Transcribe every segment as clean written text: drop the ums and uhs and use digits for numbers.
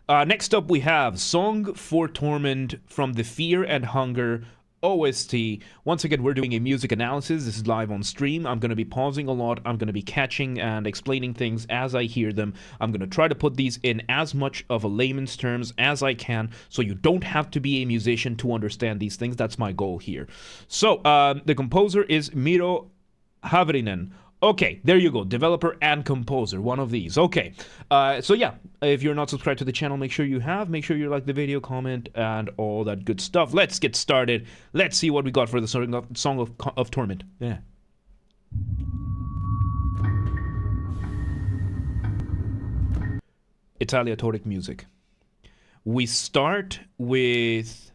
Next up we have Song for Torment from the Fear and Hunger OST. Once again, we're doing a music analysis. This is live on stream. I'm going to be pausing a lot. I'm going to be catching and explaining things as I hear them. I'm going to try to put these in as much of a layman's terms as I can so you don't have to be a musician to understand these things. That's my goal here. So, the composer is Miro Havrinen. Okay, there you go. Developer and composer, one of these. Okay, so yeah, if you're not subscribed to the channel, make sure you have. Make sure you like the video, comment, and all that good stuff. Let's get started. Let's see what we got for the Song of Torment. Yeah. It's aleatoric music. We start with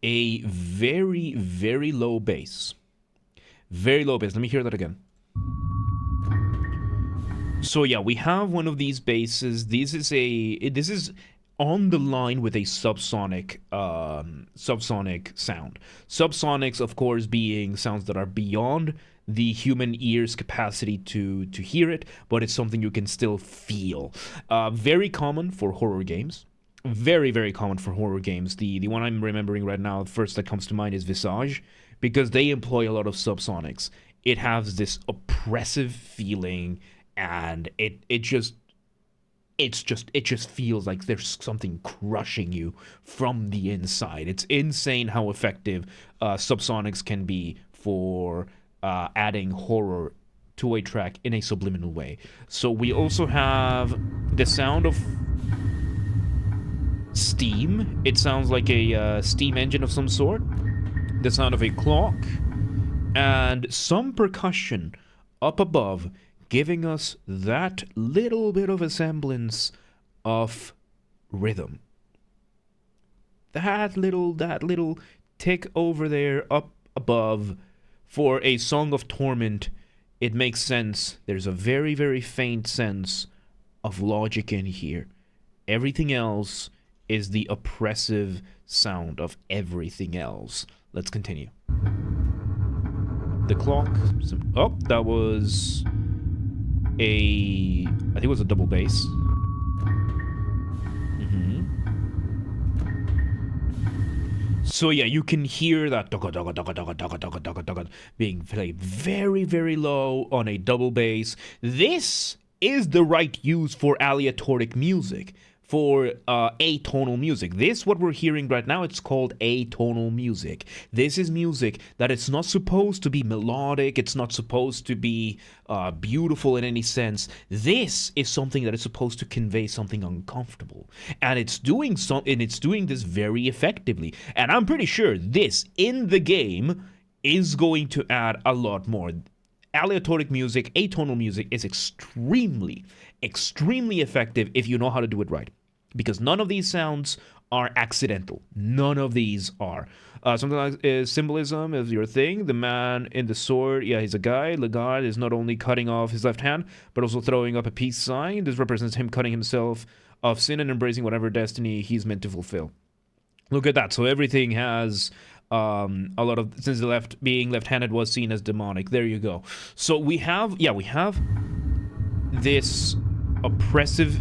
a very, very low bass. Very low bass. Let me hear that again. So yeah, we have one of these basses. This is on the line with a subsonic sound. Subsonics, of course, being sounds that are beyond the human ear's capacity to hear it, but it's something you can still feel. Very common for horror games. Very, very common for horror games. The one I'm remembering right now, the first that comes to mind is Visage, because they employ a lot of subsonics. It has this oppressive feeling, and it just feels like there's something crushing you from the inside. It's insane how effective subsonics can be for adding horror to a track in a subliminal way. So we also have the sound of steam. It sounds like a steam engine of some sort. The sound of a clock, and some percussion up above, giving us that little bit of a semblance of rhythm. That little tick over there up above for a Song of Torment, it makes sense. There's a very, very faint sense of logic in here. Everything else is the oppressive sound of everything else. Let's continue. The clock. Oh, that was I think it was a double bass. So yeah, you can hear that being played very, very low on a double bass. This is the right use for aleatoric music, for atonal music. This, what we're hearing right now, it's called atonal music. This is music that it's not supposed to be melodic. It's not supposed to be beautiful in any sense. This is something that is supposed to convey something uncomfortable, and it's doing this very effectively. And I'm pretty sure this in the game is going to add a lot more. Aleatoric music, atonal music is extremely effective if you know how to do it right. Because none of these sounds are accidental. None of these are. Something like symbolism is your thing. The man in the sword, yeah, he's a guy. Lagarde is not only cutting off his left hand, but also throwing up a peace sign. This represents him cutting himself of sin and embracing whatever destiny he's meant to fulfill. Look at that. So everything has a lot of, since being left-handed was seen as demonic. There you go. So we have this oppressive.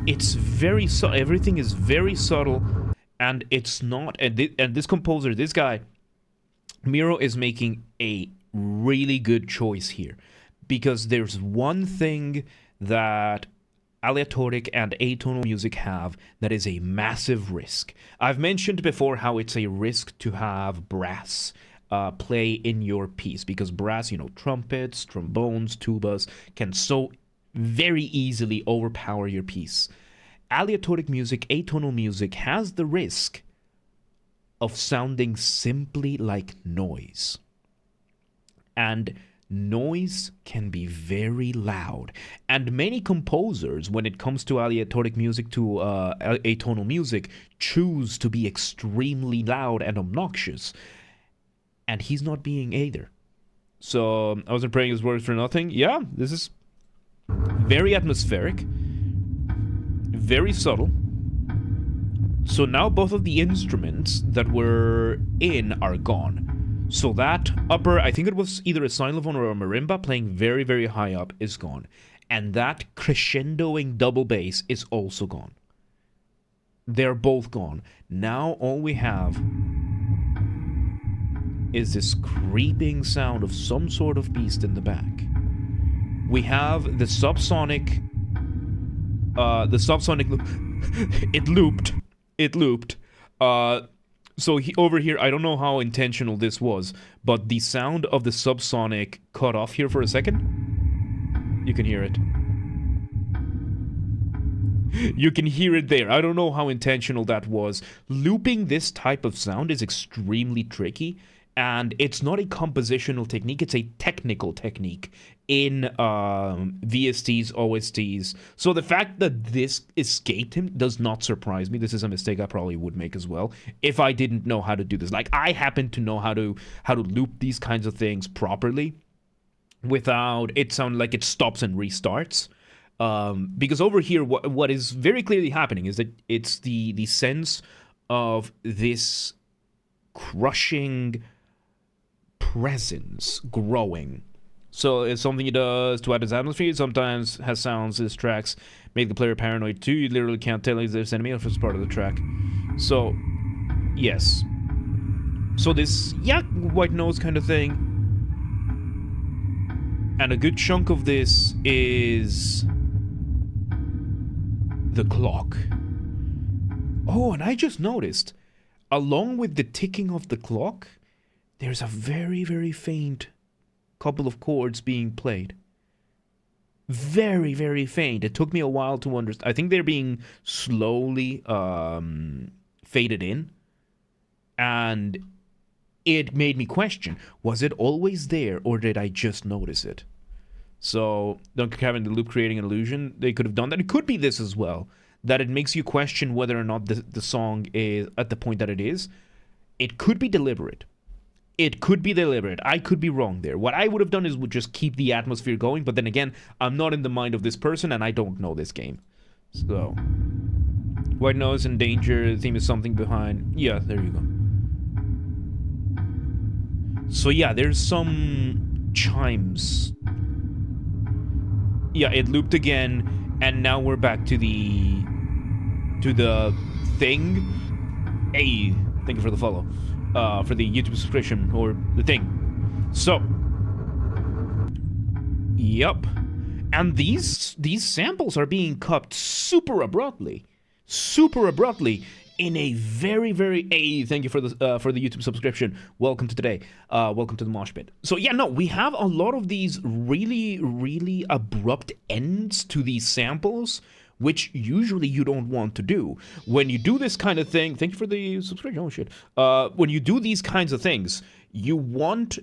It's very subtle. Everything is very subtle, and it's not. And this composer, this guy, Miro, is making a really good choice here, because there's one thing that aleatoric and atonal music have that is a massive risk. I've mentioned before how it's a risk to have brass play in your piece, because brass, trumpets, trombones, tubas, can so very easily overpower your piece. Aleatoric music, atonal music, has the risk of sounding simply like noise. And noise can be very loud. And many composers, when it comes to aleatoric music, to atonal music, choose to be extremely loud and obnoxious. And he's not being either. So I wasn't praying his words for nothing. Yeah, this is very atmospheric, very subtle. So now both of the instruments that were in are gone. So that upper, I think it was either a xylophone or a marimba playing very, very high up, is gone. And that crescendoing double bass is also gone. They're both gone. Now all we have is this creeping sound of some sort of beast in the back. We have the subsonic it looped. So over here, I don't know how intentional this was, but the sound of the subsonic cut off here for a second. You can hear it. You can hear it there. I don't know how intentional that was. Looping this type of sound is extremely tricky, and it's not a compositional technique, it's a technical technique in VSTs, OSTs. So the fact that this escaped him does not surprise me. This is a mistake I probably would make as well if I didn't know how to do this. Like, I happen to know how to loop these kinds of things properly without it sound like it stops and restarts. Because over here, what is very clearly happening is that it's the sense of this crushing presence growing. So it's something he does to add his atmosphere. Sometimes has sounds. His tracks make the player paranoid too. You literally can't tell if there's enemy or if it's part of the track. So, yes. So this white noise kind of thing. And a good chunk of this is the clock. Oh, and I just noticed, along with the ticking of the clock, there's a very, very faint couple of chords being played. Very, very faint. It took me a while to understand. I think they're being slowly faded in. And it made me question, was it always there or did I just notice it? So, Duncan Cavan, the loop creating an illusion, they could have done that. It could be this as well, that it makes you question whether or not the song is at the point that it is. It could be deliberate. It could be deliberate. I could be wrong there. What I would have done is would just keep the atmosphere going, but then again, I'm not in the mind of this person and I don't know this game. So, white noise and danger, the theme is something behind. Yeah, there you go. So yeah, there's some chimes. Yeah, it looped again, and now we're back to the thing. Hey, thank you for the follow. For the YouTube subscription, or the thing. So, yep. And these samples are being cut super abruptly. In a very, very... Hey, thank you for the YouTube subscription. Welcome to today. Welcome to the mosh pit. So yeah, no, we have a lot of these really, really abrupt ends to these samples, which usually you don't want to do. When you do this kind of thing... Thank you for the subscription. Oh, shit. When you do these kinds of things, you want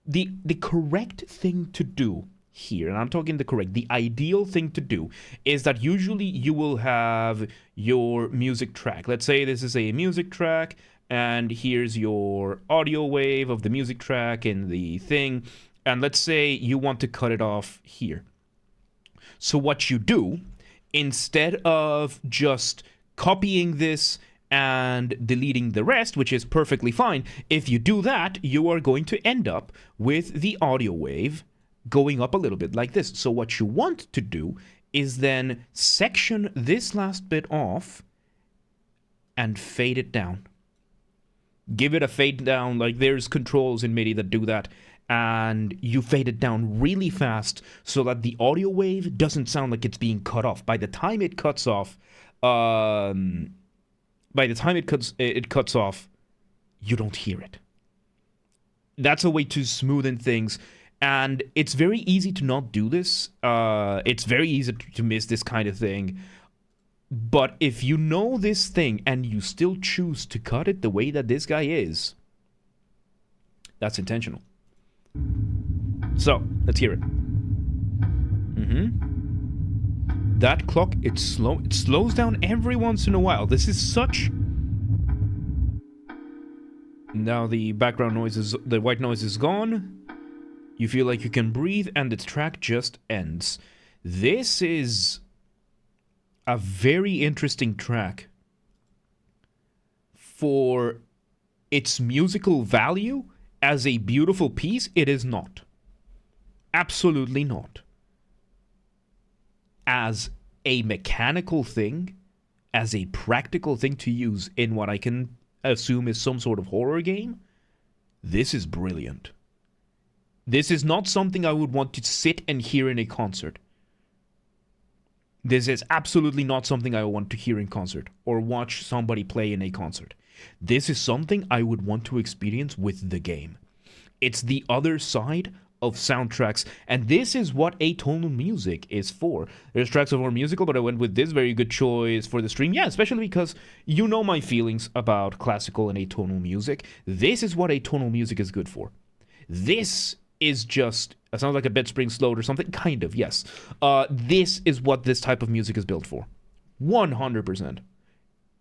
the correct thing to do here, and I'm talking the ideal thing to do is that usually you will have your music track. Let's say this is a music track, and here's your audio wave of the music track and the thing, and let's say you want to cut it off here. So what you do, instead of just copying this and deleting the rest, which is perfectly fine, if you do that, you are going to end up with the audio wave going up a little bit like this. So what you want to do is then section this last bit off and fade it down. Give it a fade down, like there's controls in MIDI that do that, and you fade it down really fast so that the audio wave doesn't sound like it's being cut off. By the time it cuts off, it cuts off, you don't hear it. That's a way to smoothen things. And it's very easy to not do this. It's very easy to miss this kind of thing. But if you know this thing and you still choose to cut it the way that this guy is, that's intentional. So, let's hear it. That clock, it slows down every once in a while. This is such... Now the background noise is... The white noise is gone. You feel like you can breathe, and the track just ends. This is a very interesting track. For its musical value, as a beautiful piece, it is not. Absolutely not. as a mechanical thing, as a practical thing to use in what I can assume is some sort of horror game, this is brilliant. This is not something I would want to sit and hear in a concert. This is absolutely not something I want to hear in concert or watch somebody play in a concert. This is something I would want to experience with the game. It's the other side of soundtracks, and this is what atonal music is for. There's tracks that are more musical, but I went with this very good choice for the stream. Yeah, especially because you know my feelings about classical and atonal music. This is what atonal music is good for. This is just, it sounds like a bed spring slowed or something, kind of, yes. This is what this type of music is built for. 100%.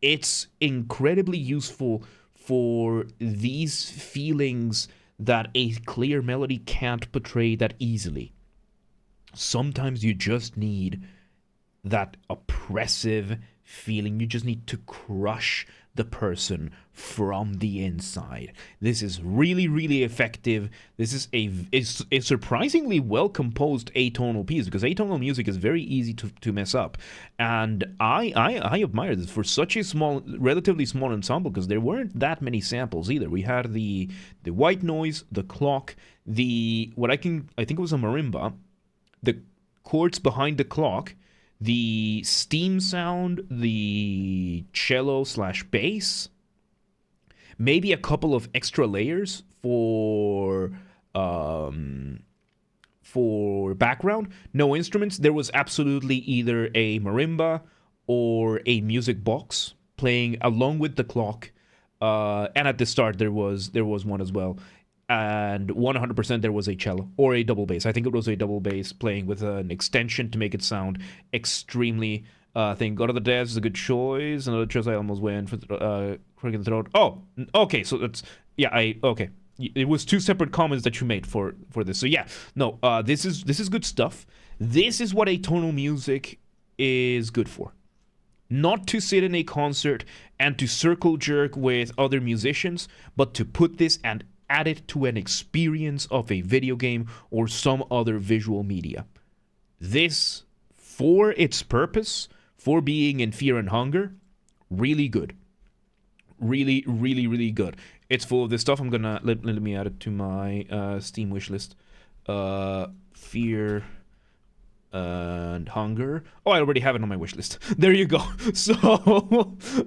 It's incredibly useful for these feelings that a clear melody can't portray that easily. Sometimes you just need that oppressive feeling. You just need to crush the person from the inside. This is really, really effective. This is a surprisingly well composed atonal piece, because atonal music is very easy to mess up. And I admire this for such a small, relatively small ensemble, because there weren't that many samples either. We had the white noise, the clock, I think it was a marimba, the chords behind the clock, the steam sound, the cello / bass, maybe a couple of extra layers for background. No instruments. There was absolutely either a marimba or a music box playing along with the clock, and at the start there was one as well. And 100% there was a cello or a double bass. I think it was a double bass playing with an extension to make it sound extremely thing. Go to the Dance is a good choice. Another choice I almost went for Craig in the Throat. Oh, okay. So that's, yeah, okay. It was two separate comments that you made for this. So yeah, no, this is good stuff. This is what atonal music is good for. Not to sit in a concert and to circle jerk with other musicians, but to put this and add it to an experience of a video game or some other visual media. This, for its purpose, for being in Fear and Hunger, really good. Really, really, really good. It's full of this stuff. I'm gonna, let me add it to my Steam wishlist. Fear and Hunger. Oh, I already have it on my wish list. There you go. So,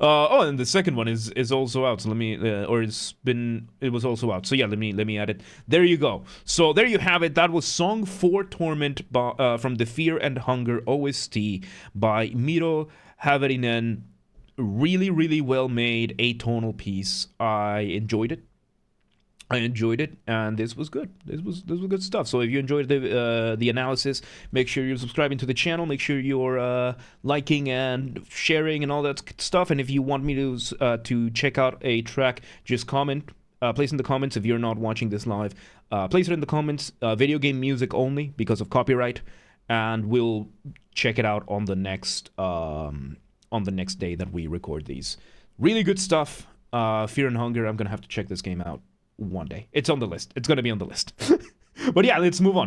and the second one is also out. So let me, it was also out. So yeah, let me add it. There you go. So there you have it. That was Song 4 Torment from the Fear and Hunger OST by Miro Haverinen. Really, really well made atonal piece. I enjoyed it, and this was good. This was good stuff. So if you enjoyed the analysis, make sure you're subscribing to the channel. Make sure you're liking and sharing and all that stuff. And if you want me to check out a track, just comment. Place in the comments if you're not watching this live. Place it in the comments. Video game music only because of copyright, and we'll check it out on the next day that we record these. Really good stuff. Fear and Hunger. I'm gonna have to check this game out one day. It's on the list. It's going to be on the list. But yeah, let's move on.